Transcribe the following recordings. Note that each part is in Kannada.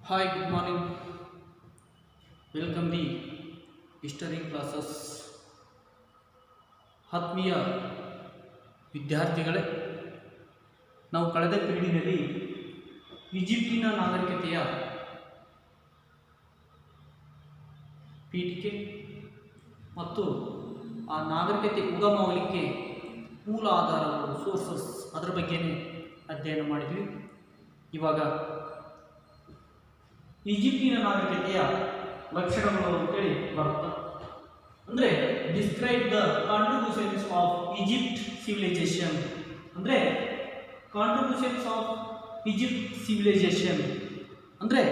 Hi, good morning. Welcome the history classes. ಆತ್ಮೀಯ ವಿದ್ಯಾರ್ಥಿಗಳೇ, ನಾವು ಕಳೆದ ಪೀಳಿಗೆಯಲ್ಲಿ ಈಜಿಪ್ಟಿನ ನಾಗರಿಕತೆಯ ಪೀಠಿಕೆ ಮತ್ತು ಆ ನಾಗರಿಕತೆ ಉಗಮವಾಗಲಿಕ್ಕೆ ಮೂಲ ಆಧಾರಗಳು ಸೋರ್ಸಸ್ ಅದರ ಬಗ್ಗೆನೇ ಅಧ್ಯಯನ ಮಾಡಿದ್ವಿ. ಇವಾಗ ಈಜಿಪ್ಟಿನ ನಾಗರಿಕತೆಯ ಲಕ್ಷಣಗಳು ಅಂತೇಳಿ ಬರುತ್ತೆ. ಅಂದರೆ describe the contributions of Egypt civilisation. ಅಂದರೆ ಕಾಂಟ್ರಿಬ್ಯೂಷನ್ಸ್ ಆಫ್ ಈಜಿಪ್ಟ್ ಸಿವಿಲೈಸೇಷನ್ ಅಂದರೆ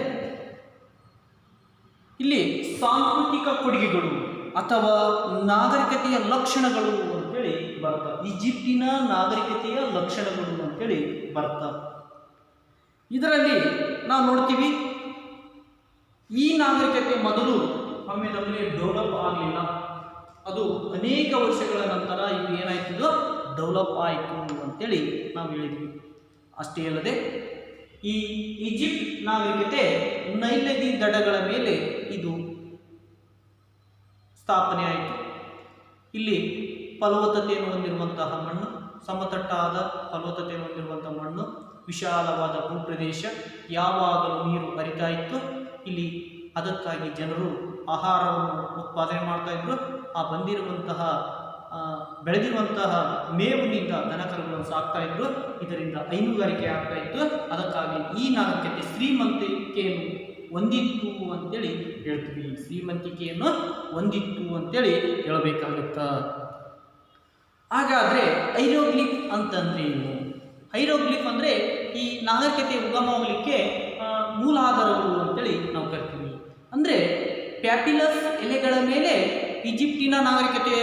ಇಲ್ಲಿ ಸಾಂಸ್ಕೃತಿಕ ಕೊಡುಗೆಗಳು ಅಥವಾ ನಾಗರಿಕತೆಯ ಲಕ್ಷಣಗಳು ಅಂತೇಳಿ ಬರ್ತವೆ. ಈಜಿಪ್ಟಿನ ನಾಗರಿಕತೆಯ ಲಕ್ಷಣಗಳು ಅಂತೇಳಿ ಬರ್ತವೆ. ಇದರಲ್ಲಿ ನಾವು ನೋಡ್ತೀವಿ, ಈ ನಾಗರಿಕತೆ ಮೊದಲು ಒಮ್ಮೆದೊಮ್ಮೆ ಡೆವಲಪ್ ಆಗಲಿಲ್ಲ. ಅದು ಅನೇಕ ವರ್ಷಗಳ ನಂತರ ಇದು ಏನಾಯ್ತು, ಡೆವಲಪ್ ಆಯಿತು ಅಂತೇಳಿ ನಾವು ಹೇಳಿದ್ವಿ. ಅಷ್ಟೇ ಅಲ್ಲದೆ ಈ ಈಜಿಪ್ಟ್ ನಾಗರಿಕತೆ ನೈಲ್ ನದಿ ದಡಗಳ ಮೇಲೆ ಇದು ಸ್ಥಾಪನೆ ಆಯಿತು. ಇಲ್ಲಿ ಫಲವತ್ತತೆಯನ್ನು ಹೊಂದಿರುವಂತಹ ಮಣ್ಣು, ಸಮತಟ್ಟಾದ ಫಲವತ್ತತೆಯನ್ನು ಹೊಂದಿರುವಂತಹ ಮಣ್ಣು, ವಿಶಾಲವಾದ ಭೂಪ್ರದೇಶ, ಯಾವಾಗಲೂ ನೀರು ಹರಿತಾ ಇತ್ತು. ಇಲ್ಲಿ ಅದಕ್ಕಾಗಿ ಜನರು ಆಹಾರವನ್ನು ಉತ್ಪಾದನೆ ಮಾಡ್ತಾ ಇದ್ರು. ಆ ಬಂದಿರುವಂತಹ ಬೆಳೆದಿರುವಂತಹ ಮೇವಿನಿಂದ ದನಕರುಗಳನ್ನು ಸಾಕ್ತಾ ಇದ್ರು. ಇದರಿಂದ ಹೈನುಗಾರಿಕೆ ಆಗ್ತಾ ಇತ್ತು. ಅದಕ್ಕಾಗಿ ಈ ನಾಗರಿಕತೆ ಶ್ರೀಮಂತಿಕೆಯನ್ನು ಹೊಂದಿತ್ತು ಅಂತೇಳಿ ಹೇಳ್ತೀವಿ. ಶ್ರೀಮಂತಿಕೆಯನ್ನು ಹೊಂದಿತ್ತು ಅಂತೇಳಿ ಹೇಳಬೇಕಾಗುತ್ತಾ. ಹಾಗಾದರೆ ಹೈರೋಗ್ಲಿಫ್ ಅಂತಂದ್ರೆ ಏನು? ಹೈರೋಗ್ಲಿಫ್ ಅಂದರೆ ಈ ನಾಗರಿಕತೆ ಉಗಮವಾಗಲಿಕ್ಕೆ ಮೂಲಾಧಾರಗಳು ಅಂತೇಳಿ ನಾವು ಕರಿತೀವಿ. ಅಂದರೆ ಪ್ಯಾಪಿಲಸ್ ಎಲೆಗಳ ಮೇಲೆ ಈಜಿಪ್ಟಿನ ನಾಗರಿಕತೆಯ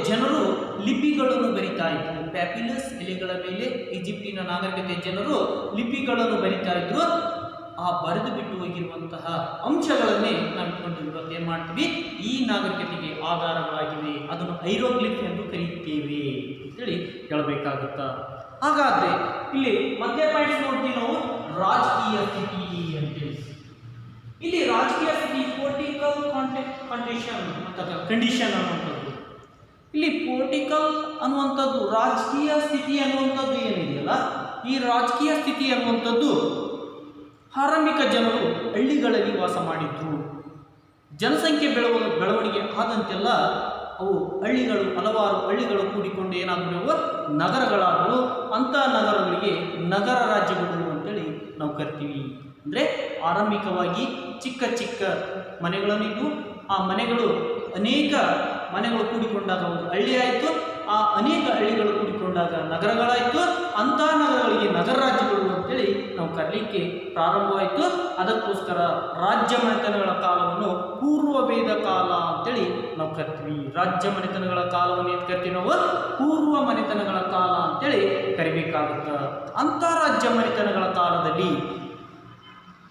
ಜನರು ಲಿಪಿಗಳನ್ನು ಬರಿತಾ ಇದ್ರು. ಪ್ಯಾಪಿಲಸ್ ಎಲೆಗಳ ಮೇಲೆ ಈಜಿಪ್ಟಿನ ನಾಗರಿಕತೆಯ ಜನರು ಲಿಪಿಗಳನ್ನು ಬರಿತಾ ಇದ್ರು. ಆ ಬರೆದು ಬಿಟ್ಟು ಹೋಗಿರುವಂತಹ ಅಂಶಗಳನ್ನೇ ನಾವು ಇಟ್ಕೊಂಡು ಇವತ್ತು ಏನು ಮಾಡ್ತೀವಿ, ಈ ನಾಗರಿಕತೆಗೆ ಆಧಾರಗಳಾಗಿವೆ. ಅದನ್ನು ಹೈರೋಗ್ಲಿಫ್ ಎಂದು ಕರೆಯುತ್ತೇವೆ ಅಂತೇಳಿ ಹೇಳಬೇಕಾಗುತ್ತಾ. ಹಾಗಾದರೆ ಇಲ್ಲಿ ಮಧ್ಯ ಪಾಯಿಂಟ್ಸ್ ನೋಡ್ತೀವಿ ನಾವು, ರಾಜಕೀಯ ಸ್ಥಿತಿ ಅಂತೇಳಿ. ಇಲ್ಲಿ ರಾಜಕೀಯ ಸ್ಥಿತಿ ಪೊಲಿಟಿಕಲ್ ಕಂಡೀಷನ್ ಅನ್ನುವಂಥದ್ದು. ಇಲ್ಲಿ ಪೊಲಿಟಿಕಲ್ ಅನ್ನುವಂಥದ್ದು, ರಾಜಕೀಯ ಸ್ಥಿತಿ ಅನ್ನುವಂಥದ್ದು ಏನಿದೆಯಲ್ಲ, ಈ ರಾಜಕೀಯ ಸ್ಥಿತಿ ಅನ್ನುವಂಥದ್ದು ಆರಂಭಿಕ ಜನರು ಹಳ್ಳಿಗಳಲ್ಲಿ ವಾಸ ಮಾಡಿದ್ರು. ಜನಸಂಖ್ಯೆ ಬೆಳವಣಿಗೆ ಆದಂತೆಲ್ಲ ಅವು ಹಲವಾರು ಹಳ್ಳಿಗಳು ಕೂಡಿಕೊಂಡು ಏನಾದರೂ ನಗರಗಳಾದವು. ಅಂಥ ನಗರಗಳಿಗೆ ನಗರ ರಾಜ್ಯಗಳು ಅಂತೇಳಿ ನಾವು ಕರಿತೀವಿ. ಅಂದರೆ ಆರಂಭಿಕವಾಗಿ ಚಿಕ್ಕ ಚಿಕ್ಕ ಮನೆಗಳನ್ನಿದ್ದು, ಆ ಮನೆಗಳು ಅನೇಕ ಮನೆಗಳು ಕೂಡಿಕೊಂಡಾಗ ಒಂದು ಹಳ್ಳಿ ಆಯಿತು. ಆ ಅನೇಕ ಹಳ್ಳಿಗಳು ಕೂಡಿಕೊಂಡಾಗ ನಗರಗಳಾಯಿತು. ಅಂಥ ನಗರಗಳಿಗೆ ನಗರ ರಾಜ್ಯಗಳು ಅಂತೇಳಿ ನಾವು ಕರೀಲಿಕ್ಕೆ ಪ್ರಾರಂಭವಾಯಿತು. ಅದಕ್ಕೋಸ್ಕರ ರಾಜ್ಯ ಮನೆತನಗಳ ಕಾಲವನ್ನು ಪೂರ್ವವೇದ ಕಾಲ ಅಂತೇಳಿ ನಾವು ಕರಿತೀವಿ. ರಾಜ್ಯ ಮನೆತನಗಳ ಕಾಲವನ್ನು ಏನು ಕರಿತೀವಿ ನಾವು? ಪೂರ್ವ ಮನೆತನಗಳ ಕಾಲ ಅಂತೇಳಿ ಕರಿಬೇಕಾಗುತ್ತೆ. ಅಂತಾರಾಜ್ಯ ಮನೆತನಗಳ ಕಾಲದಲ್ಲಿ,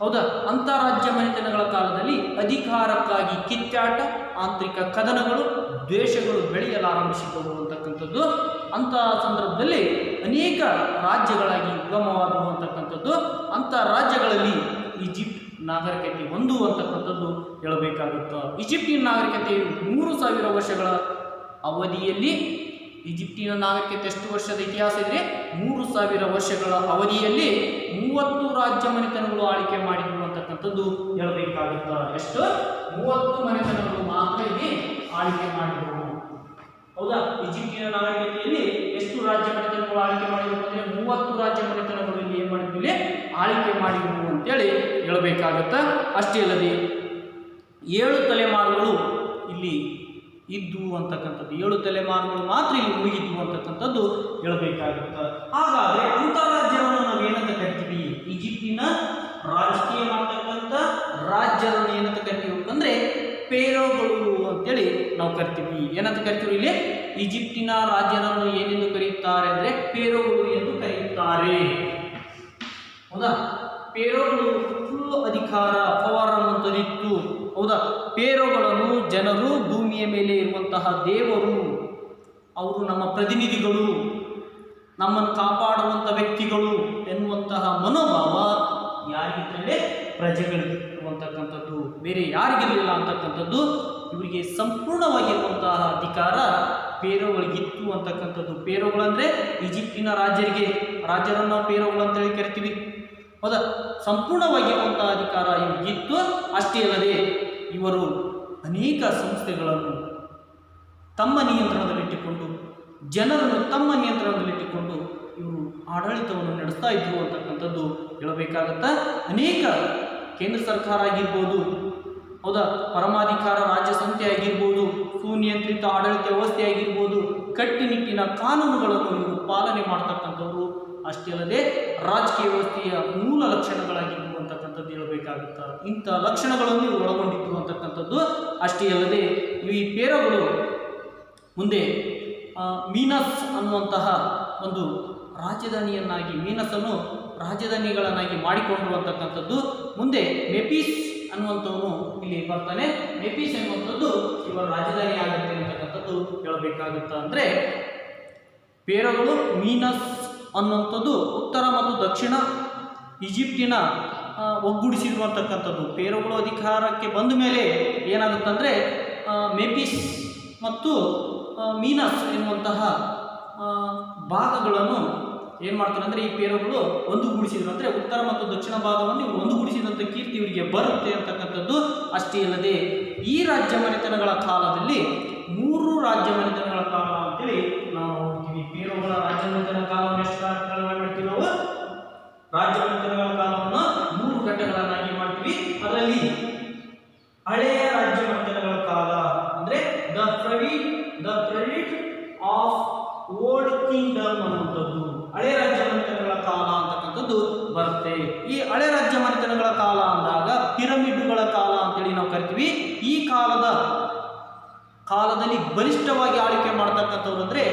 ಹೌದಾ, ಅಂತಾರಾಜ್ಯ ಮನೆತನಗಳ ಕಾಲದಲ್ಲಿ ಅಧಿಕಾರಕ್ಕಾಗಿ ಕಿತ್ತಾಟ, ಆಂತರಿಕ ಕದನಗಳು, ದ್ವೇಷಗಳು ಬೆಳೆಯಲಾರಂಭಿಸಿದವು ಅಂತಕ್ಕಂಥದ್ದು. ಅಂತಹ ಸಂದರ್ಭದಲ್ಲಿ ಅನೇಕ ರಾಜ್ಯಗಳಾಗಿ ಉಗಮವಾದವು ಅಂತಕ್ಕಂಥದ್ದು. ಅಂಥ ರಾಜ್ಯಗಳಲ್ಲಿ ಈಜಿಪ್ಟ್ ನಾಗರಿಕತೆ ಒಂದು ಅಂತಕ್ಕಂಥದ್ದು ಹೇಳಬೇಕಾಗುತ್ತೆ. ಈಜಿಪ್ಟಿನ ನಾಗರಿಕತೆಯು 3000 ವರ್ಷಗಳ ಅವಧಿಯಲ್ಲಿ, ಈಜಿಪ್ಟಿನ ನಾಗರಿಕತೆ ಎಷ್ಟು ವರ್ಷದ ಇತಿಹಾಸ ಇದೆ? 3000 ವರ್ಷಗಳ ಅವಧಿಯಲ್ಲಿ 30 ರಾಜ್ಯ ಮನೆತನಗಳು ಆಳ್ವಿಕೆ ಮಾಡಿದ್ರು ಅಂತಕ್ಕಂಥದ್ದು ಹೇಳಬೇಕಾಗುತ್ತಾ. ಎಷ್ಟು? 30 ಮನೆತನಗಳು ಮಾತ್ರ ಇಲ್ಲಿ ಆಳ್ವಿಕೆ ಮಾಡಿದ್ರು. ಹೌದಾ? ಈಜಿಪ್ಟಿನ ನಾಗರಿಕತೆಯಲ್ಲಿ ಎಷ್ಟು ರಾಜ್ಯ ಮನೆತನಗಳು ಆಳ್ವಿಕೆ ಮಾಡಿದ್ರು ಅಂದರೆ 30 ರಾಜ್ಯ ಮನೆತನಗಳು ಇಲ್ಲಿ ಏನು ಮಾಡಿದ್ವಿ, ಇಲ್ಲಿ ಆಳ್ವಿಕೆ ಮಾಡಿದ್ರು ಅಂತೇಳಿ ಹೇಳಬೇಕಾಗುತ್ತಾ. ಅಷ್ಟೇ ಅಲ್ಲದೆ 7 ತಲೆಮಾರುಗಳು ಇಲ್ಲಿ ಇದ್ದು ಅಂತಕ್ಕಂಥದ್ದು, 7 ತಲೆಮಾರುಗಳು ಮಾತ್ರ ಇಲ್ಲಿ ಉಳಿಯಿದ್ದು ಅಂತಕ್ಕಂಥದ್ದು ಹೇಳಬೇಕಾಗುತ್ತೆ. ಹಾಗಾದರೆ ಅಂತಾರಾಜ್ಯವನ್ನು ನಾವು ಏನಂತ ಕರಿತೀವಿ? ಈಜಿಪ್ಟಿನ ರಾಜಕೀಯ ಮಾಡ್ತಕ್ಕಂಥ ರಾಜ್ಯವನ್ನು ಏನಂತ ಕರಿತೀವಿ ಅಂದರೆ ಫೇರೋಗಳು ಅಂತೇಳಿ ನಾವು ಕರಿತೀವಿ. ಏನಂತ ಕರಿತೀವಿ? ಇಲ್ಲಿ ಈಜಿಪ್ಟಿನ ರಾಜ್ಯವನ್ನು ಏನೆಂದು ಕರೆಯುತ್ತಾರೆ ಅಂದರೆ ಫೇರೋಗಳು ಎಂದು ಕರೆಯುತ್ತಾರೆ. ಹೌದಾ? ಫೇರೋಗಳು ಫುಲ್ ಅಧಿಕಾರ, ಪವರ್ ಅನ್ನುವಂಥದ್ದಿತ್ತು. ಹೌದಾ? ಫೇರೋಗಳನ್ನು ಜನರು ಭೂಮಿಯ ಮೇಲೆ ಇರುವಂತಹ ದೇವರು, ಅವರು ನಮ್ಮ ಪ್ರತಿನಿಧಿಗಳು, ನಮ್ಮನ್ನು ಕಾಪಾಡುವಂಥ ವ್ಯಕ್ತಿಗಳು ಎನ್ನುವಂತಹ ಮನೋಭಾವ ಯಾರಿಗಿದ್ದರೆ ಪ್ರಜೆಗಳಿಗಿರುವಂತಕ್ಕಂಥದ್ದು, ಬೇರೆ ಯಾರಿಗಿರಲಿಲ್ಲ ಅಂತಕ್ಕಂಥದ್ದು. ಇವರಿಗೆ ಸಂಪೂರ್ಣವಾಗಿರುವಂತಹ ಅಧಿಕಾರ ಫೇರೋಗಳಿಗಿತ್ತು ಅಂತಕ್ಕಂಥದ್ದು. ಫೇರೋಗಳಂದರೆ ಈಜಿಪ್ಟಿನ ರಾಜರನ್ನು ನಾವು ಫೇರೋಗಳು ಅಂತೇಳಿ ಕರಿತೀವಿ, ಹೌದಾ. ಸಂಪೂರ್ಣವಾಗಿರುವಂತಹ ಅಧಿಕಾರ ಇವ್ರಿಗಿತ್ತು. ಅಷ್ಟೇ ಅಲ್ಲದೆ ಇವರು ಅನೇಕ ಸಂಸ್ಥೆಗಳನ್ನು ತಮ್ಮ ನಿಯಂತ್ರಣದಲ್ಲಿಟ್ಟುಕೊಂಡು, ಜನರನ್ನು ತಮ್ಮ ನಿಯಂತ್ರಣದಲ್ಲಿಟ್ಟುಕೊಂಡು ಇವರು ಆಡಳಿತವನ್ನು ನಡೆಸ್ತಾ ಇದ್ರು ಅಂತಕ್ಕಂಥದ್ದು ಹೇಳಬೇಕಾಗತ್ತಾ. ಅನೇಕ ಕೇಂದ್ರ ಸರ್ಕಾರ ಆಗಿರ್ಬೋದು, ಹೌದಾ, ಪರಮಾಧಿಕಾರ ರಾಜ್ಯ ಸಂಸ್ಥೆ ಆಗಿರ್ಬೋದು, ಸುನಿಯಂತ್ರಿತ ಆಡಳಿತ ವ್ಯವಸ್ಥೆ ಆಗಿರ್ಬೋದು, ಕಟ್ಟುನಿಟ್ಟಿನ ಕಾನೂನುಗಳನ್ನು ಇವರು ಪಾಲನೆ ಮಾಡ್ತಕ್ಕಂಥವ್ರು. ಅಷ್ಟೇ ಅಲ್ಲದೆ ರಾಜಕೀಯ ವ್ಯವಸ್ಥೆಯ ಮೂಲ ಲಕ್ಷಣಗಳಾಗಿದ್ದು ಅಂತಕ್ಕಂಥದ್ದು ಹೇಳಬೇಕಾಗುತ್ತಾ. ಇಂಥ ಲಕ್ಷಣಗಳನ್ನು ಇವರು ಒಳಗೊಂಡಿದ್ದು ಅಂತಕ್ಕಂಥದ್ದು. ಅಷ್ಟೇ ಅಲ್ಲದೆ ಈ ಫೇರೋಗಳು ಮುಂದೆ ಮೀನಸ್ ಅನ್ನುವಂತಹ ಒಂದು ರಾಜಧಾನಿಯನ್ನಾಗಿ, ಮೀನಸನ್ನು ರಾಜಧಾನಿಗಳನ್ನಾಗಿ ಮಾಡಿಕೊಂಡಿರುವಂತಕ್ಕಂಥದ್ದು. ಮುಂದೆ ಮೆಫಿಸ್ ಅನ್ನುವಂಥವನು ಇಲ್ಲಿ ಬರ್ತಾನೆ. ಮೆಫಿಸ್ ಅನ್ನುವಂಥದ್ದು ಇವರ ರಾಜಧಾನಿ ಆಗುತ್ತೆ ಅಂತಕ್ಕಂಥದ್ದು ಹೇಳಬೇಕಾಗುತ್ತಾ. ಅಂದರೆ ಫೇರೋಗಳು ಮೀನಸ್ ಅನ್ನುವಂಥದ್ದು ಉತ್ತರ ಮತ್ತು ದಕ್ಷಿಣ ಈಜಿಪ್ಟಿನ ಒಗ್ಗೂಡಿಸಿರುವಂತಕ್ಕಂಥದ್ದು. ಫೇರೋಗಳು ಅಧಿಕಾರಕ್ಕೆ ಬಂದ ಮೇಲೆ ಏನಾಗುತ್ತಂದರೆ ಮೆಫಿಸ್ ಮತ್ತು ಮೀನಸ್ ಎನ್ನುವಂತಹ ಭಾಗಗಳನ್ನು ಏನು ಮಾಡ್ತಾರೆ ಅಂದರೆ ಈ ಫೇರೋಗಳು ಒಂದುಗೂಡಿಸಿದ್ರು. ಅಂದರೆ ಉತ್ತರ ಮತ್ತು ದಕ್ಷಿಣ ಭಾಗವನ್ನು ಇವರು ಒಂದುಗೂಡಿಸಿದಂಥ ಕೀರ್ತಿ ಇವರಿಗೆ ಬರುತ್ತೆ ಅಂತಕ್ಕಂಥದ್ದು. ಅಷ್ಟೇ ಅಲ್ಲದೆ ಈ ರಾಜ್ಯ ಮನೆತನಗಳ ಕಾಲದಲ್ಲಿ 3 ರಾಜ್ಯ ಮನೆತನಗಳ ಕಾಲ ಅಂತೇಳಿ ನಾವು ನೋಡ್ತೀವಿ. ಫೇರೋಗಳ ರಾಜ್ಯ ಮನೆತನ ಕಾಲವನ್ನು ಎಷ್ಟು ಮಾಡ್ತೀವಿ ನಾವು? ರಾಜ್ಯ ಮನೆತನಗಳ ಕಾಲವನ್ನು 3 ಘಟ್ಟಗಳನ್ನಾಗಿ ಮಾಡ್ತೀವಿ. ಅದರಲ್ಲಿ ಹಳೆಯ ರಾಜ್ಯ ಮನೆತನಗಳ ಕಾಲ ಅಂದರೆ the credit of old Kingdom ಅನ್ನುವಂಥದ್ದು ಹಳೆ ರಾಜ್ಯ ಮನೆತನಗಳ ಕಾಲ ಅಂತಕ್ಕಂಥದ್ದು ಬರುತ್ತೆ. ಈ ಹಳೆ ರಾಜ್ಯ ಮನೆತನಗಳ ಕಾಲ ಅಂದಾಗ ಪಿರಮಿಡ್ಗಳ ಕಾಲ ಅಂತೇಳಿ ನಾವು ಕರಿತೀವಿ. ಈ ಕಾಲದಲ್ಲಿ ಬಲಿಷ್ಠವಾಗಿ ಆಳ್ವಿಕೆ ಮಾಡ್ತಕ್ಕಂಥವ್ರು ಅಂದರೆ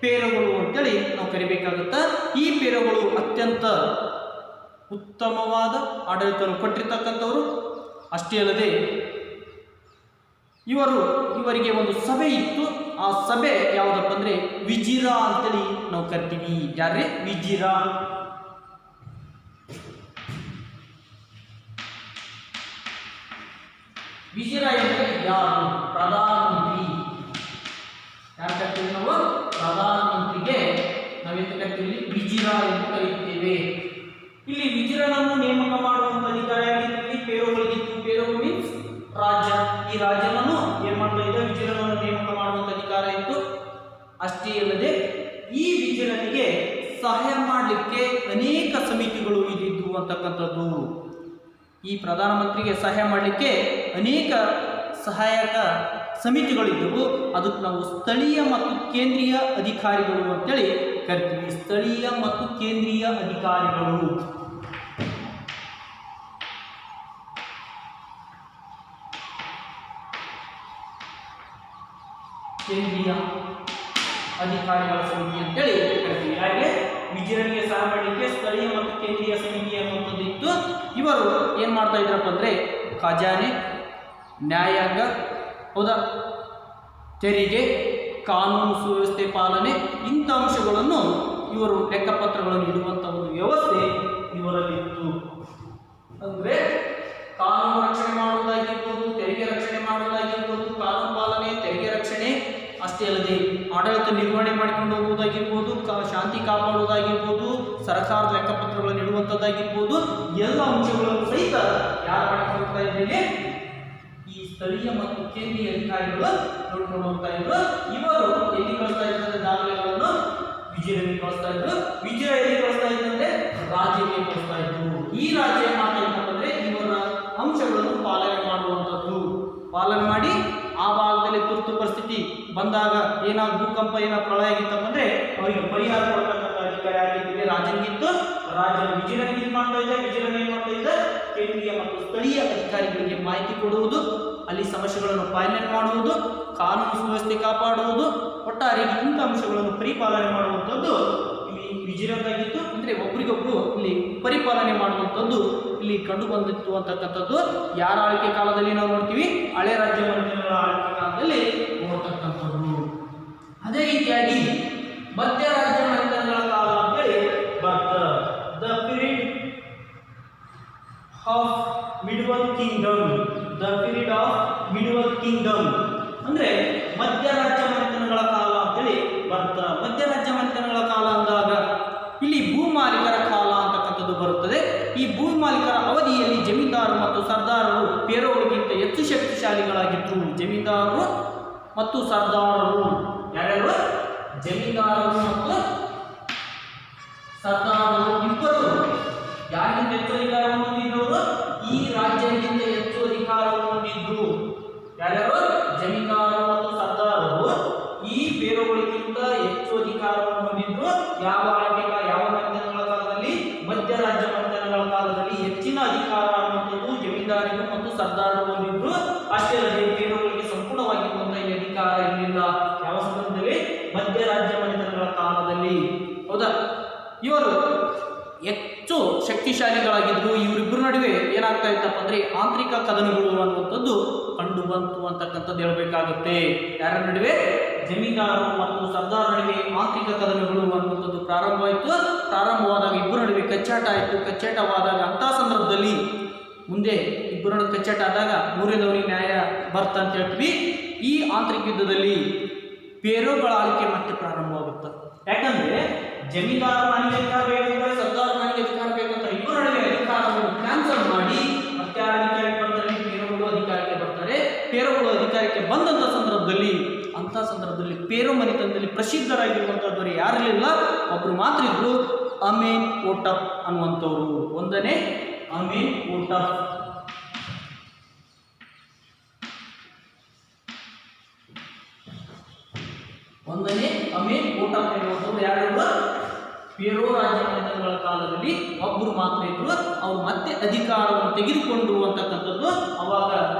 ಫೇರೋಗಳು ಅಂತೇಳಿ ನಾವು ಕರಿಬೇಕಾಗುತ್ತಾ. ಈ ಫೇರೋಗಳು ಅತ್ಯಂತ ಉತ್ತಮವಾದ ಆಡಳಿತವನ್ನು ಕೊಟ್ಟಿರ್ತಕ್ಕಂಥವ್ರು. ಅಷ್ಟೇ ಅಲ್ಲದೆ ಇವರಿಗೆ ಒಂದು ಸಭೆ ಇತ್ತು. ಆ ಸಭೆ ಯಾವುದಪ್ಪ ಅಂದರೆ ವಿಜಿರಾ ಅಂತೇಳಿ ನಾವು ಕರಿತೀವಿ. ಯಾರೇ ವಿಜಿರಾ? ವಿಜಿರಾ ಎಂದರೆ ಯಾರು? ಪ್ರಧಾನಮಂತ್ರಿ. ಯಾರು ಕರಿತೀವಿ ನಾವು? ಪ್ರಧಾನಮಂತ್ರಿಗೆ ನಾವೆಂತ ಕರಿತೀವಿ? ವಿಜಿರಾ ಎಂದು ಕರೆಯುತ್ತೇವೆ. ಇಲ್ಲಿ ವಿಜಿರನನ್ನು ನೇಮಕ ಮಾಡುವಂತ ಅಧಿಕಾರ ಯಾರಿಗಿತ್ತು? ಫೇರೋಗಳಿಗಿತ್ತು. ಫೇರೋಗಳು ಮೀನ್ಸ್ ರಾಜ್ಯ. ಈ ರಾಜ್ಯವನ್ನು ಏನ್ ಮಾಡ್ತಾ ಇದ್ದ? ವಿಜಿರನನ್ನು ನೇಮಕ ಮಾಡುವಂತ ಅಧಿಕಾರ ಇತ್ತು. ಅಷ್ಟೇ ಅಲ್ಲದೆ ಈ ವಿಜಿರನಿಗೆ ಸಹಾಯ ಮಾಡಲಿಕ್ಕೆ ಅನೇಕ ಸಮಿತಿಗಳು ಇದ್ದಿದ್ದು ಅಂತಕ್ಕಂಥದ್ದು. ಈ ಪ್ರಧಾನಮಂತ್ರಿಗೆ ಸಹಾಯ ಮಾಡಲಿಕ್ಕೆ ಅನೇಕ ಸಹಾಯಕ ಸಮಿತಿಗಳಿದ್ದವು. ಅದಕ್ಕೆ ನಾವು ಸ್ಥಳೀಯ ಮತ್ತು ಕೇಂದ್ರೀಯ ಅಧಿಕಾರಿಗಳು ಅಂತೇಳಿ ಕರಿತೀವಿ. ಸ್ಥಳೀಯ ಮತ್ತು ಕೇಂದ್ರೀಯ ಅಧಿಕಾರಿಗಳು. ಕೇಂದ್ರೀಯ ಅಧಿಕಾರಿಗಳ ಸಮಿತಿ ಅಂತೇಳಿ ಕರಿತೀವಿ. ಹಾಗೆ ವಿಜಿರನಿಗೆ ಸಹಾಯ ಮಾಡಲಿಕ್ಕೆ ಸ್ಥಳೀಯ ಮತ್ತು ಕೇಂದ್ರೀಯ ಸಮಿತಿ ಅನ್ನುವಂಥದ್ದು ಇತ್ತು. ಇವರು ಏನು ಮಾಡ್ತಾ ಇದ್ರಪ್ಪ ಅಂದರೆ ಖಜಾನೆ, ನ್ಯಾಯಾಂಗ, ಹೌದಾ, ತೆರಿಗೆ, ಕಾನೂನು ಸುವ್ಯವಸ್ಥೆ ಪಾಲನೆ ಇಂಥ ಅಂಶಗಳನ್ನು ಇವರು ಲೆಕ್ಕಪತ್ರಗಳನ್ನು ಇಡುವಂಥ ಒಂದು ವ್ಯವಸ್ಥೆ ಇವರಲ್ಲಿತ್ತು. ಅಂದರೆ ಕಾನೂನು ರಕ್ಷಣೆ ಮಾಡುವುದಾಗಿರ್ಬೋದು, ತೆರಿಗೆ ರಕ್ಷಣೆ ಮಾಡುವುದಾಗಿರ್ಬೋದು, ಕಾನೂನು ಪಾಲನೆ, ತೆರಿಗೆ ರಕ್ಷಣೆ, ಅಷ್ಟೇ ಅಲ್ಲದೆ ಆಡಳಿತ ನಿರ್ವಹಣೆ ಮಾಡಿಕೊಂಡು ಹೋಗುವುದಾಗಿರ್ಬೋದು, ಶಾಂತಿ ಕಾಪಾಡುವುದಾಗಿರ್ಬೋದು, ಸರ್ಕಾರದ ಲೆಕ್ಕಪತ್ರಗಳನ್ನು ಇಡುವಂಥದ್ದಾಗಿರ್ಬೋದು, ಎಲ್ಲ ಅಂಶಗಳನ್ನು ಸಹಿತ ಯಾರು ಮಾಡಿಕೊಂಡು ಹೋಗ್ತಾ ಇದ್ದೇನೆ? ಈ ಸ್ಥಳೀಯ ಮತ್ತು ಕೇಂದ್ರೀಯ ಅಧಿಕಾರಿಗಳು ನೋಡ್ಕೊಂಡು ಹೋಗ್ತಾ ಇದ್ರು. ಇವರು ಎಲ್ಲಿ ಕಳಿಸ್ತಾ ಇದ್ದಾರೆ? ದಾಖಲೆಗಳನ್ನು ವಿಜಯನಿಗೆ ಕಳಿಸ್ತಾ ಇದ್ರು. ವಿಜಯ ಎಲ್ಲಿ ಕಳಿಸ್ತಾ ಇದ್ದಂದ್ರೆ ರಾಜ್ಯಕ್ಕೆ ಕಳಿಸ್ತಾ ಇದ್ರು. ಈ ರಾಜ್ಯ ಮಾತಾಡ್ತಂದ್ರೆ ಇವರ ಅಂಶಗಳನ್ನು ಪಾಲನೆ ಮಾಡುವಂಥದ್ದು. ಪಾಲನೆ ಮಾಡಿ ಆ ಭಾಗದಲ್ಲಿ ತುರ್ತು ಪರಿಸ್ಥಿತಿ ಬಂದಾಗ ಏನಾದ್ರು ಭೂಕಂಪ ಪ್ರಳಯ ಆಗಿತ್ತಂದ್ರೆ ಅವರಿಗೆ ಪರಿಹಾರ ಕೊಡ್ತಕ್ಕಂಥ ಅಧಿಕಾರ ಆಗಿದ್ದರೆ ರಾಜನಿಗಿತ್ತು. ರಾಜ ವಿಜಯನಿಗೆ ಇದು ಮಾಡ್ತಾ ಇದ್ದ. ವಿಜಯನ ಏನ್ ಮಾಡ್ತಾ ಇದ್ದ? ಕೇಂದ್ರೀಯ ಮತ್ತು ಸ್ಥಳೀಯ ಅಧಿಕಾರಿಗಳಿಗೆ ಮಾಹಿತಿ ಕೊಡುವುದು, ಅಲ್ಲಿ ಸಮಸ್ಯೆಗಳನ್ನು ಪಾಲನೆ ಮಾಡುವುದು, ಕಾನೂನು ಸುವ್ಯವಸ್ಥೆ ಕಾಪಾಡುವುದು, ಒಟ್ಟಾರೆ ಇಂಥ ಅಂಶಗಳನ್ನು ಪರಿಪಾಲನೆ ಮಾಡುವಂಥದ್ದು ಇಲ್ಲಿ ವಿಜಯದಾಗಿತ್ತು. ಅಂದರೆ ಒಬ್ರಿಗೊಬ್ರು ಇಲ್ಲಿ ಪರಿಪಾಲನೆ ಮಾಡುವಂಥದ್ದು ಇಲ್ಲಿ ಕಂಡು ಬಂದಿತ್ತು ಅಂತಕ್ಕಂಥದ್ದು ಯಾರ ಆಳ್ವಿಕೆ ಕಾಲದಲ್ಲಿ ನಾವು ನೋಡ್ತೀವಿ? ಹಳೆ ರಾಜ್ಯ ಮಂತ್ರಿಗಳ ಆಳ್ವಿಕೆ ಕಾಲದಲ್ಲಿ ನೋಡ್ತಕ್ಕಂಥದ್ದು. ಅದೇ ರೀತಿಯಾಗಿ ಮಧ್ಯ ರಾಜ್ಯ ಮಂತ್ರಿಗಳ ಕಾಲ ಅಂತೇಳಿ the period of medieval kingdom, the period of medieval kingdom ಅಂದ್ರೆ ಮಧ್ಯ ರಾಜ್ಯ ಮನೆತನಗಳ ಕಾಲ ಅಂತೇಳಿ ಬರ್ತಾ. ಮಧ್ಯ ರಾಜ್ಯ ಮನೆತನಗಳ ಕಾಲ ಅಂದಾಗ ಇಲ್ಲಿ ಭೂಮಾಲೀಕರ ಕಾಲ ಅಂತಕ್ಕಂಥದ್ದು ಬರುತ್ತದೆ. ಈ ಭೂಮಾಲೀಕರ ಅವಧಿಯಲ್ಲಿ ಜಮೀನ್ದಾರರು ಮತ್ತು ಸರ್ದಾರರು ಬೇರೆಯವರಿಗಿಂತ ಹೆಚ್ಚು ಶಕ್ತಿಶಾಲಿಗಳಾಗಿದ್ದರು. ಜಮೀನ್ದಾರರು ಮತ್ತು ಸರ್ದಾರರು ಯಾರ್ಯಾರು? ಜಮೀನ್ದಾರರು ಮತ್ತು ಸರ್ದಾರರು ಇಬ್ಬರು ಯಾರಿಗಿಂತ ಹೆಚ್ಚು ಅಧಿಕಾರವನ್ನು ಹೊಂದಿದ್ದವರು? ಈ ರಾಜ್ಯಕ್ಕಿಂತ ಹೆಚ್ಚು ಅಧಿಕಾರವನ್ನು ಹೊಂದಿದ್ರು. ಯಾರ್ಯಾರು? ಜಮೀನ್ದಾರರು ಮತ್ತು ಸರ್ದಾರರು ಈ ಬೇರೆಯವರಿಗಿಂತ ಹೆಚ್ಚು ಅಧಿಕಾರವನ್ನು ಹೊಂದಿದ್ರು. ಯಾವ ಮನೆತನಗಳ ಕಾಲದಲ್ಲಿ? ಮಧ್ಯ ರಾಜ್ಯ ಮನೆತನಗಳ ಕಾಲದಲ್ಲಿ ಹೆಚ್ಚಿನ ಅಧಿಕಾರ ಅನ್ನುವಂಥದ್ದು ಜಮೀನ್ದಾರರು ಮತ್ತು ಸರ್ದಾರರು ಹೊಂದಿದ್ರು. ಅಷ್ಟೇ ಅಲ್ಲದೆ ಬೇರೆಯವರಿಗೆ ಸಂಪೂರ್ಣವಾಗಿರುವಂತಹ ಈ ಅಧಿಕಾರ ಇರಲಿಲ್ಲ. ಯಾವ ಸಂದರ್ಭದಲ್ಲಿ? ಮಧ್ಯ ರಾಜ್ಯ ಮನೆತನಗಳ ಕಾಲದಲ್ಲಿ. ಹೌದಾ? ಇವರು ಹೆಚ್ಚು ಶಕ್ತಿಶಾಲಿಗಳಾಗಿದ್ರು. ಇವರಿಬ್ಬರ ನಡುವೆ ಏನಾಗ್ತಾ ಇತ್ತಪ್ಪ ಅಂದ್ರೆ ಆಂತರಿಕ ಕದನಗಳು ಅನ್ನುವಂಥದ್ದು ಕಂಡು ಬಂತು ಅಂತಕ್ಕಂಥದ್ದು ಹೇಳಬೇಕಾಗುತ್ತೆ. ಯಾರ ನಡುವೆ? ಜಮೀನ್ದಾರರು ಮತ್ತು ಸರ್ದಾರ ನಡುವೆ ಆಂತರಿಕ ಕದನಗಳು ಅನ್ನುವಂಥದ್ದು ಪ್ರಾರಂಭವಾಯಿತು. ಪ್ರಾರಂಭವಾದಾಗ ಇಬ್ಬರ ನಡುವೆ ಕಚ್ಚಾಟ ಆಯಿತು. ಕಚ್ಚಾಟವಾದಾಗ ಅಂಥ ಸಂದರ್ಭದಲ್ಲಿ ಮುಂದೆ ಇಬ್ಬರ ನಡುವೆ ಕಚ್ಚಾಟ ಆದಾಗ ಮೂರನೇದವನಿಗೆ ನ್ಯಾಯ ಬರ್ತ ಅಂತ ಹೇಳ್ತೀವಿ. ಈ ಆಂತರಿಕ ಯುದ್ಧದಲ್ಲಿ ಬೇರೆಗಳ ಆಳ್ವಿಕೆ ಮತ್ತೆ ಪ್ರಾರಂಭವಾಗುತ್ತೆ. ಯಾಕಂದ್ರೆ ಜಮೀನ್ದಾರ ನನಗೆ ಅಧಿಕಾರ ಬೇಕಂದ್ರೆ, ಸರ್ದಾರ ನನಗೆ ಅಧಿಕಾರ ಬೇಕಂತ ಇಬ್ಬರ ನಡುವೆ ಅಧಿಕಾರವನ್ನು ಕ್ಯಾನ್ಸಲ್ ಮಾಡಿ ಮತ್ತೆ ಯಾರ ಅಧಿಕಾರಕ್ಕೆ ಬರ್ತಾರೆ? ಬೇರೆಗಳು ಅಧಿಕಾರಕ್ಕೆ ಬರ್ತಾರೆ. ಬೇರೆಗಳು ಅಧಿಕಾರಕ್ಕೆ ಬಂದಂಥ ಸಂದರ್ಭದಲ್ಲಿ ಬೇರೆ ಮನೆತನದಲ್ಲಿ ಪ್ರಸಿದ್ಧರಾಗಿರುವಂಥದ್ದು ಯಾರಿರಲಿಲ್ಲ, ಒಬ್ರು ಮಾತ್ರ ಇದ್ರು. ಅಮೇನ್ ಓಟಪ್ ಅನ್ನುವಂಥವ್ರು. ಒಂದನೇ ಅಮೇನ್ ಓಟಪ್. ಎನ್ನುವಂಥವ್ರು ಯಾರು? ಬೇರೋ ರಾಜ್ಯ ಮನೆತನಗಳ ಕಾಲದಲ್ಲಿ ಒಬ್ಬರು ಮಾತ್ರ ಇದ್ರು. ಅವರು ಮತ್ತೆ ಅಧಿಕಾರವನ್ನು ತೆಗೆದುಕೊಂಡು ಅಂತಕ್ಕಂಥದ್ದು ಅವಾಗ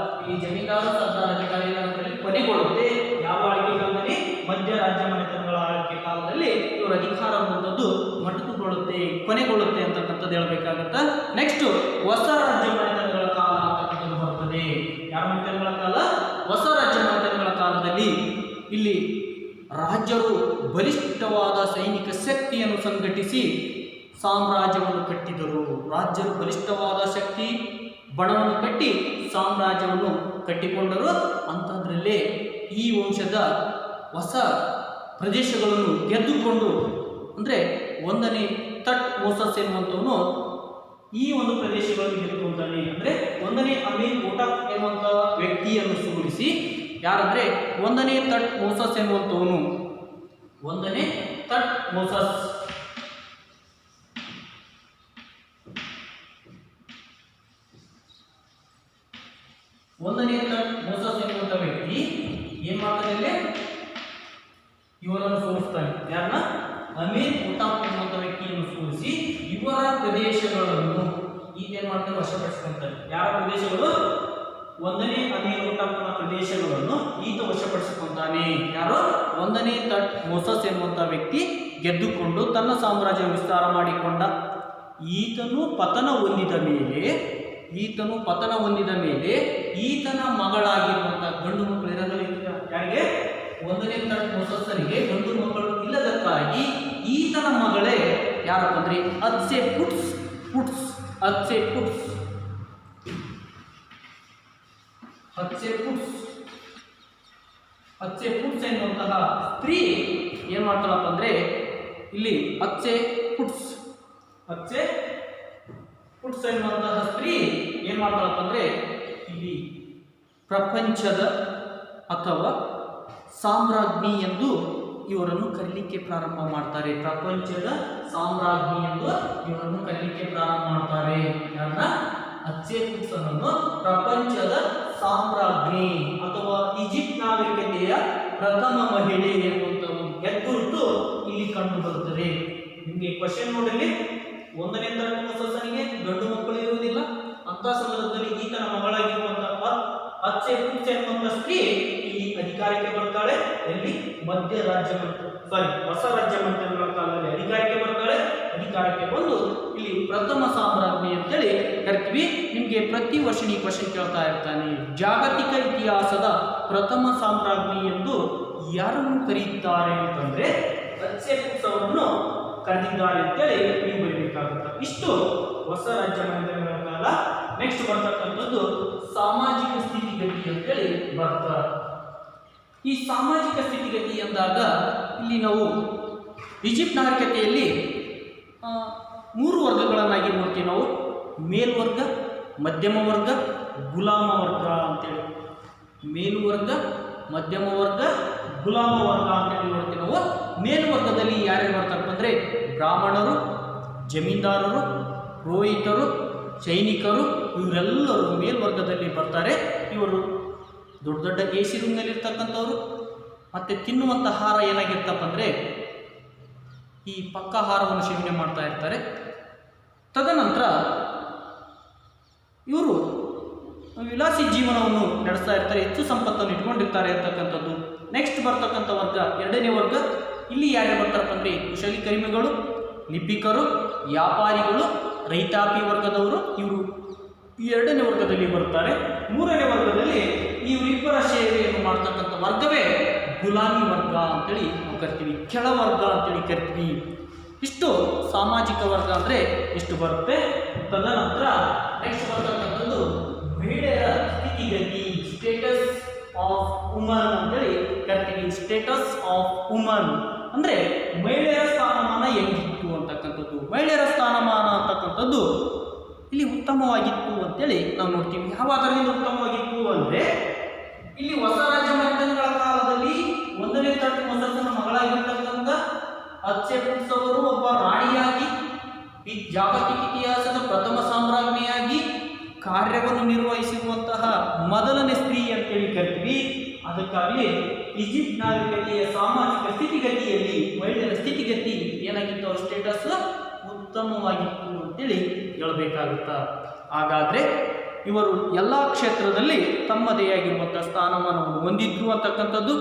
ಈ ಜಮೀನ್ದಾರ ಸರ್ದಾರ ಅಧಿಕಾರಿಗಳಲ್ಲಿ ಕೊನೆಗೊಳ್ಳುತ್ತೆ. ಯಾವ ಆಳ್ವಿಕೆ ಕಾಲದಲ್ಲಿ? ಮಧ್ಯ ರಾಜ್ಯ ಮನೆತನಗಳ ಆಳ್ವಿಕೆ ಕಾಲದಲ್ಲಿ ಇವರ ಅಧಿಕಾರ ಅನ್ನುವಂಥದ್ದು ಮೊಟಕುಗೊಳ್ಳುತ್ತೆ, ಕೊನೆಗೊಳ್ಳುತ್ತೆ ಅಂತಕ್ಕಂಥದ್ದು ಹೇಳಬೇಕಾಗತ್ತ. ನೆಕ್ಸ್ಟ್ ಹೊಸ ರಾಜ್ಯ ಮನೆತನಗಳ ಕಾಲ ಅಂತಕ್ಕಂಥದ್ದು ಬರ್ತದೆ. ಯಾವ ಮನೆತನಗಳ ಕಾಲ? ಹೊಸ ರಾಜ್ಯ ಮನೆತನಗಳ ಕಾಲದಲ್ಲಿ ಇಲ್ಲಿ ರಾಜ್ಯರು ಬಲಿಷ್ಠವಾದ ಸೈನಿಕ ಶಕ್ತಿಯನ್ನು ಸಂಘಟಿಸಿ ಸಾಮ್ರಾಜ್ಯವನ್ನು ಕಟ್ಟಿದರು. ರಾಜ್ಯರು ಬಲಿಷ್ಠವಾದ ಶಕ್ತಿ ಬಣವನ್ನು ಕಟ್ಟಿ ಸಾಮ್ರಾಜ್ಯವನ್ನು ಕಟ್ಟಿಕೊಂಡರು. ಅಂಥದ್ರಲ್ಲೇ ಈ ವಂಶದ ಹೊಸ ಪ್ರದೇಶಗಳನ್ನು ಗೆದ್ದುಕೊಂಡು, ಅಂದರೆ ಒಂದನೇ ತಟ್ ಮೋಸಸ್ ಎನ್ನುವಂಥವನು ಈ ಒಂದು ಪ್ರದೇಶಗಳನ್ನು ಗೆದ್ದುಕೊಂತಾನೆ. ಅಂದರೆ ಒಂದನೇ ಅಮೀನ್ ಓಟಪ್ ಎನ್ನುವಂಥ ವ್ಯಕ್ತಿಯನ್ನು ಸೋಲಿಸಿ, ಯಾರಂದ್ರೆ ಒಂದನೇ ತಟ್ ಮೋಸಸ್ ಎನ್ನುವಂಥವನು, ಒಂದನೇ ತಟ್ ಮೋಸಸ್ ಎನ್ನುವಂಥ ವ್ಯಕ್ತಿ ಏನ್ ಮಾಡ್ತಾನೆ? ಇವರನ್ನು ಸೋಲಿಸ್ತಾನೆ. ಯಾರನ್ನ? ಅಮೀನ್ ಓಟಪ್ ಎನ್ನುವಂಥ ವ್ಯಕ್ತಿಯನ್ನು ಸೋಲಿಸಿ ಇವರ ಪ್ರದೇಶಗಳನ್ನು ಈಗೇನ್ ಮಾಡ್ತಾರೆ? ವಶಪಡಿಸ್ಕೊಂತಾರೆ. ಯಾರ ಪ್ರದೇಶಗಳು? ಒಂದನೇ ಅಮೀನ್ ಓಟಪ್ನ ಪ್ರದೇಶಗಳನ್ನು ಈತ ವಶಪಡಿಸಿಕೊಂತಾನೆ. ಯಾರು? ಒಂದನೇ ತಟ್ ಮೋಸಸ್ ಎನ್ನುವಂಥ ವ್ಯಕ್ತಿ ಗೆದ್ದುಕೊಂಡು ತನ್ನ ಸಾಮ್ರಾಜ್ಯ ವಿಸ್ತಾರ ಮಾಡಿಕೊಂಡ. ಈತನು ಪತನ ಹೊಂದಿದ ಮೇಲೆ ಈತನ ಮಗಳಾಗಿರುವಂಥ ಗಂಡು ಮಕ್ಕಳು ಇರೋದಿಲ್ಲ. ಯಾರಿಗೆ? ಒಂದನೇ ತಟ್ ಮೋಸಸ್ಸರಿಗೆ ಗಂಡು ಮಕ್ಕಳು ಇಲ್ಲದಕ್ಕಾಗಿ ಈತನ ಮಗಳೇ ಯಾರಪ್ಪ ಅಂದ್ರೆ ಅತ್ಸೆ ಪುಟ್ಸ್ ಎನ್ನುವಂತಹ ಸ್ತ್ರೀ ಏನ್ ಮಾಡ್ತಾಳಪ್ಪ ಅಂದ್ರೆ ಇಲ್ಲಿ ಅಚ್ಚೆ ಪುಟ್ಸ್ ಎನ್ನುವಂತಹ ಸ್ತ್ರೀ ಏನ್ ಮಾಡ್ತಾಳಪ್ಪ ಅಂದ್ರೆ ಇಲ್ಲಿ ಪ್ರಪಂಚದ ಅಥವಾ ಸಾಮ್ರಾಜ್ಞಿ ಎಂದು ಇವರನ್ನು ಕರೀಲಿಕ್ಕೆ ಪ್ರಾರಂಭ ಮಾಡ್ತಾರೆ. ಪ್ರಪಂಚದ ಸಾಮ್ರಾಜ್ಞಿ ಎಂದು ಇವರನ್ನು ಕರೀಲಿಕ್ಕೆ ಪ್ರಾರಂಭ ಮಾಡ್ತಾರೆ. ಯಾರನ್ನ? ಅಚ್ಚೆ ಪುಟ್ಸ್ ಅನ್ನು ಪ್ರಪಂಚದ ಸಾಮ್ರಾಜ್ಞಿ ಅಥವಾ ಈಜಿಪ್ಟ್ ನಾಗರಿಕತೆಯ ಪ್ರಥಮ ಮಹಿಳೆ ಎನ್ನುವಂತ ಒಂದು ಹೆಗ್ಗುರುತು ಇಲ್ಲಿ ಕಂಡು ಬರುತ್ತದೆ. ನಿಮಗೆ ಕ್ವಶನ್ ನೋಡಲಿ, ಒಂದನೇ ತರಗತಿ ಮೋಸಸ್ಸನಿಗೆ ಗಂಡು ಮಕ್ಕಳು ಇರುವುದಿಲ್ಲ. ಅಂತ ಸಂದರ್ಭದಲ್ಲಿ ಈತನ ಮಗಳಾಗಿರುವಂತಹ ಅಚ್ಚೆ ಪುಟ್ಸ್ ಎನ್ನುವಂತ ಸ್ತ್ರೀ ಇಲ್ಲಿ ಅಧಿಕಾರಕ್ಕೆ ಬರ್ತಾಳೆ. ಎಲ್ಲಿ? ಹೊಸ ರಾಜ್ಯ ಮಂತ್ರಿಗಳ ಕಾಲದಲ್ಲಿ ಅಧಿಕಾರಕ್ಕೆ ಬರ್ತಾಳೆ. ಅಧಿಕಾರಕ್ಕೆ ಬಂದು ಇಲ್ಲಿ ಪ್ರಥಮ ಸಾಮ್ರಾಜ್ಞಿ ಅಂತೇಳಿ ಕರಿತೀವಿ. ನಿಮಗೆ ಪ್ರತಿ ವರ್ಷ ಈ ಕ್ವಶನ್ ಕೇಳ್ತಾ ಇರ್ತಾನೆ. ಜಾಗತಿಕ ಇತಿಹಾಸದ ಪ್ರಥಮ ಸಾಮ್ರಾಜ್ಞಿ ಎಂದು ಯಾರನ್ನು ಕರೆಯುತ್ತಾರೆ ಅಂತಂದ್ರೆ ಅಚ್ಚೆ ಪುಟ್ಸ್ ಅವರನ್ನು ಕರೆದಿದ್ದಾರೆ ಅಂತೇಳಿ ನೀವು ಬರೀಬೇಕು. ಹೇಳಬೇಕಾಗುತ್ತೆ. ಇಷ್ಟು ಹೊಸ ರಾಜ್ಯ ಮಂದಿರಗಳ ಕಾಲ. ನೆಕ್ಸ್ಟ್ ಬರ್ತಕ್ಕಂಥದ್ದು ಸಾಮಾಜಿಕ ಸ್ಥಿತಿಗತಿ ಅಂತೇಳಿ ಬರ್ತಾ. ಈ ಸಾಮಾಜಿಕ ಸ್ಥಿತಿಗತಿ ಎಂದಾಗ ಇಲ್ಲಿ ನಾವು ಈಜಿಪ್ಟ್ ನಾಗರಿಕತೆಯಲ್ಲಿ 3 ವರ್ಗಗಳನ್ನಾಗಿ ನೋಡ್ತೀವಿ ನಾವು. ಮೇಲ್ವರ್ಗ, ಮಧ್ಯಮ ವರ್ಗ, ಗುಲಾಮ ವರ್ಗ ಅಂತೇಳಿ. ಮೇಲ್ವರ್ಗ, ಮಧ್ಯಮ ವರ್ಗ, ಗುಲಾಮ ವರ್ಗ ಅಂತೇಳಿ ನೋಡ್ತೀವಿ ನಾವು. ಮೇಲ್ವರ್ಗದಲ್ಲಿ ಯಾರ್ಯಾರು ಬರ್ತಾರಪ್ಪ ಅಂದರೆ ಬ್ರಾಹ್ಮಣರು, ಜಮೀನ್ದಾರರು, ಪುರೋಹಿತರು, ಸೈನಿಕರು, ಇವರೆಲ್ಲರೂ ಮೇಲ್ವರ್ಗದಲ್ಲಿ ಬರ್ತಾರೆ. ಇವರು ದೊಡ್ಡ ದೊಡ್ಡ ಎ ಸಿ ರೂಮ್ನಲ್ಲಿರ್ತಕ್ಕಂಥವ್ರು. ಮತ್ತು ತಿನ್ನುವಂಥ ಆಹಾರ ಏನಾಗಿರ್ತಪ್ಪ ಅಂದರೆ ಈ ಪಕ್ಕ ಆಹಾರವನ್ನು ಸೇವನೆ ಮಾಡ್ತಾ ಇರ್ತಾರೆ. ತದನಂತರ ಇವರು ವಿಲಾಸಿ ಜೀವನವನ್ನು ನಡೆಸ್ತಾ ಇರ್ತಾರೆ, ಹೆಚ್ಚು ಸಂಪತ್ತನ್ನು ಇಟ್ಕೊಂಡಿರ್ತಾರೆ ಅಂತಕ್ಕಂಥದ್ದು. ನೆಕ್ಸ್ಟ್ ಬರ್ತಕ್ಕಂಥ ವರ್ಗ 2ನೇ ವರ್ಗ. ಇಲ್ಲಿ ಯಾರ್ಯಾರು ಬರ್ತಾರಪ್ಪ ಅಂದರೆ ಕುಶಲಕರ್ಮಿಗಳು, ಲಿಪಿಕರು, ವ್ಯಾಪಾರಿಗಳು, ರೈತಾಪಿ ವರ್ಗದವರು. ಇವರು ಈ 2ನೇ ವರ್ಗದಲ್ಲಿ ಬರ್ತಾರೆ. 3ನೇ ವರ್ಗದಲ್ಲಿ ಇವರಿಬ್ಬರ ಸೇವೆಯನ್ನು ಮಾಡ್ತಕ್ಕಂಥ ವರ್ಗವೇ ಗುಲಾಮಿ ವರ್ಗ ಅಂತೇಳಿ ನಾವು ಕರಿತೀವಿ, ಕೆಳವರ್ಗ ಅಂತೇಳಿ ಕರಿತೀವಿ. ಇಷ್ಟು ಸಾಮಾಜಿಕ ವರ್ಗ ಅಂದರೆ ಇಷ್ಟು ಬರುತ್ತೆ. ತದನಂತರ ನೆಕ್ಸ್ಟ್ ಬರ್ತಕ್ಕಂಥದ್ದು ಮಹಿಳೆಯರ ಸ್ಥಿತಿಗತಿ, ಸ್ಟೇಟಸ್ ಆಫ್ ವುಮನ್ ಅಂತೇಳಿ ಕರಿತೀವಿ. ಸ್ಟೇಟಸ್ ಆಫ್ ವುಮನ್ ಅಂದರೆ ಮಹಿಳೆಯರ ಸ್ಥಾನಮಾನ ಹೆಂಗಿತ್ತು ಅಂತಕ್ಕಂಥದ್ದು. ಮಹಿಳೆಯರ ಸ್ಥಾನಮಾನ ಅಂತಕ್ಕಂಥದ್ದು ಇಲ್ಲಿ ಉತ್ತಮವಾಗಿತ್ತು ಅಂತೇಳಿ ನಾವು ನೋಡ್ತೀವಿ. ಯಾವ ಆಧಾರದಿಂದ ಉತ್ತಮವಾಗಿತ್ತು ಅಂದರೆ ಇಲ್ಲಿ ಹೊಸ ರಾಜ್ಯ ಮಂದಿರಗಳ ಕಾಲದಲ್ಲಿ 1ನೇ ಮೊದಲನ ಮಗಳಾಗಿರ್ತಕ್ಕಂಥ ಹತ್ಸೆಪುಟ್ಸ್ ಅವರು ಒಬ್ಬ ರಾಣಿಯಾಗಿ ಈ ಜಾಗತಿಕ ಇತಿಹಾಸದ ಪ್ರಥಮ ಸಾಮ್ರಾಜ್ಞಿಯಾಗಿ ಕಾರ್ಯವನ್ನು ನಿರ್ವಹಿಸಿರುವಂತಹ ಮೊದಲನೇ ಸ್ತ್ರೀ ಅಂತೇಳಿ ಕರಿತೀವಿ. ಅದಕ್ಕಾಗಿ ಈಜಿಪ್ಟ್ ನಾಗರಿಕತೆಯ ಸಾಮಾಜಿಕ ಸ್ಥಿತಿಗತಿಯಲ್ಲಿ ಮಹಿಳೆಯರ ಸ್ಥಿತಿಗತಿ ಏನಾಗಿತ್ತು, ಅವರ ಸ್ಟೇಟಸ್ ಉತ್ತಮವಾಗಿತ್ತು ಅಂತೇಳಿ ಹೇಳಬೇಕಾಗುತ್ತಾ. ಹಾಗಾದರೆ ಇವರು ಎಲ್ಲ ಕ್ಷೇತ್ರದಲ್ಲಿ ತಮ್ಮದೇ ಆಗಿರುವಂಥ ಸ್ಥಾನಮಾನವನ್ನು ಹೊಂದಿದ್ರು ಅಂತಕ್ಕಂಥದ್ದು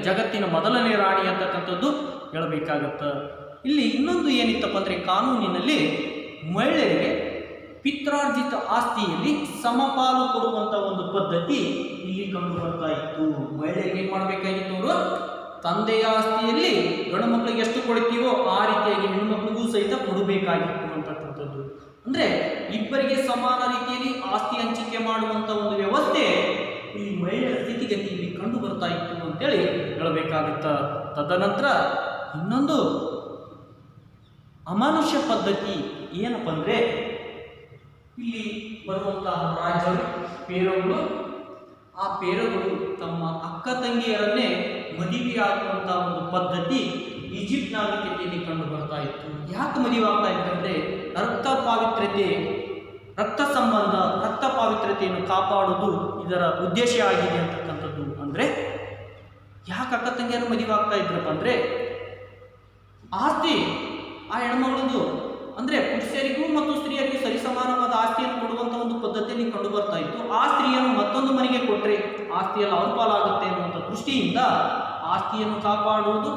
ಜಗತ್ತಿನ ಮೊದಲನೇ ರಾಣಿ ಅಂತಕ್ಕಂಥದ್ದು ಹೇಳಬೇಕಾಗತ್ತೆ. ಇಲ್ಲಿ ಇನ್ನೊಂದು ಏನಿತ್ತಪ್ಪ ಅಂದರೆ ಕಾನೂನಿನಲ್ಲಿ ಮಹಿಳೆಯರಿಗೆ ಪಿತ್ರಾರ್ಜಿತ ಆಸ್ತಿಯಲ್ಲಿ ಸಮಪಾಲು ಕೊಡುವಂಥ ಒಂದು ಪದ್ಧತಿ ಇಲ್ಲಿ ಕಂಡು ಬರ್ತಾ ಇತ್ತು. ಮಹಿಳೆಯರಿಗೆ ಏನು ಮಾಡಬೇಕಾಗಿತ್ತು, ಅವರು ತಂದೆಯ ಆಸ್ತಿಯಲ್ಲಿ ಗಂಡು ಮಕ್ಕಳಿಗೆ ಎಷ್ಟು ಕೊಡ್ತೀವೋ ಆ ರೀತಿಯಾಗಿ ಹೆಣ್ಣುಮಕ್ಕಳಿಗೂ ಸಹಿತ ಕೊಡಬೇಕಾಗಿತ್ತು ಅಂತಕ್ಕಂಥದ್ದು. ಅಂದರೆ ಇಬ್ಬರಿಗೆ ಸಮಾನ ರೀತಿಯಲ್ಲಿ ಆಸ್ತಿ ಹಂಚಿಕೆ ಮಾಡುವಂಥ ಒಂದು ವ್ಯವಸ್ಥೆ ಈ ಮಹಿಳೆಯರ ಸ್ಥಿತಿಗತಿಯಲ್ಲಿ ಕಂಡು ಬರ್ತಾ ಇತ್ತು ಅಂತೇಳಿ ಹೇಳಬೇಕಾಗುತ್ತ. ತದನಂತರ ಇನ್ನೊಂದು ಅಮಾನುಷ್ಯ ಪದ್ಧತಿ ಏನಪ್ಪ ಅಂದರೆ ಇಲ್ಲಿ ಬರುವಂತಹ ರಾಜರು, ಪೇರೋಗಳು, ಆ ಪೇರೋಗಳು ತಮ್ಮ ಅಕ್ಕ ತಂಗಿಯರನ್ನೇ ಮದುವೆಯಾಗುವಂಥ ಒಂದು ಪದ್ಧತಿ ಈಜಿಪ್ಟ್ ನಾಗರಿಕತೆಯಲ್ಲಿ ಕಂಡು ಬರ್ತಾ ಇತ್ತು. ಯಾಕೆ ಮದುವೆ ಆಗ್ತಾ ಇತ್ತು ಅಂದರೆ ರಕ್ತ ಪಾವಿತ್ರ್ಯತೆ, ರಕ್ತ ಸಂಬಂಧ, ರಕ್ತ ಪಾವಿತ್ರ್ಯತೆಯನ್ನು ಕಾಪಾಡುವುದು ಇದರ ಉದ್ದೇಶ ಆಗಿದೆ ಅಂತಕ್ಕಂಥದ್ದು. ಅಂದರೆ ಯಾಕೆ ಅಕ್ಕ ತಂಗಿಯರು ಮದುವೆ ಆಗ್ತಾ ಇದ್ರಪ್ಪ ಅಂದರೆ ಆಸ್ತಿ ಆ ಹೆಣ್ಮಗಳದು ಅಂದರೆ ಪುರುಷರಿಗೂ ಮತ್ತು ಸ್ತ್ರೀಯರಿಗೂ ಸರಿಸಮಾನವಾದ ಆಸ್ತಿಯನ್ನು ಕೊಡುವಂಥ ಒಂದು ಪದ್ಧತಿಯಲ್ಲಿ ಕಂಡು ಬರ್ತಾ ಇತ್ತು. ಆ ಸ್ತ್ರೀಯನ್ನು ಮತ್ತೊಂದು ಮನೆಗೆ ಕೊಟ್ಟರೆ ಆಸ್ತಿಯಲ್ಲಿ ಅವ್ರ ಪಾಲಾಗುತ್ತೆ ಅನ್ನುವಂಥ ದೃಷ್ಟಿಯಿಂದ ಆಸ್ತಿಯನ್ನು ಕಾಪಾಡುವುದು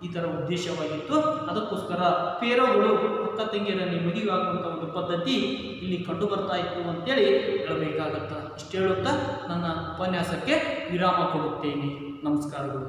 ಇದರ ಉದ್ದೇಶವಾಗಿತ್ತು. ಅದಕ್ಕೋಸ್ಕರ ಫೇರೋಗಳು ಅಕ್ಕ ತಂಗಿಯರಲ್ಲಿ ಮದುವೆ ಆಗುವಂಥ ಒಂದು ಪದ್ಧತಿ ಇಲ್ಲಿ ಕಂಡು ಬರ್ತಾ ಇತ್ತು ಅಂತೇಳಿ ಹೇಳಬೇಕಾಗತ್ತೆ. ಇಷ್ಟು ಹೇಳುತ್ತಾ ನನ್ನ ಉಪನ್ಯಾಸಕ್ಕೆ ವಿರಾಮ ಕೊಡುತ್ತೇನೆ. ನಮಸ್ಕಾರಗಳು.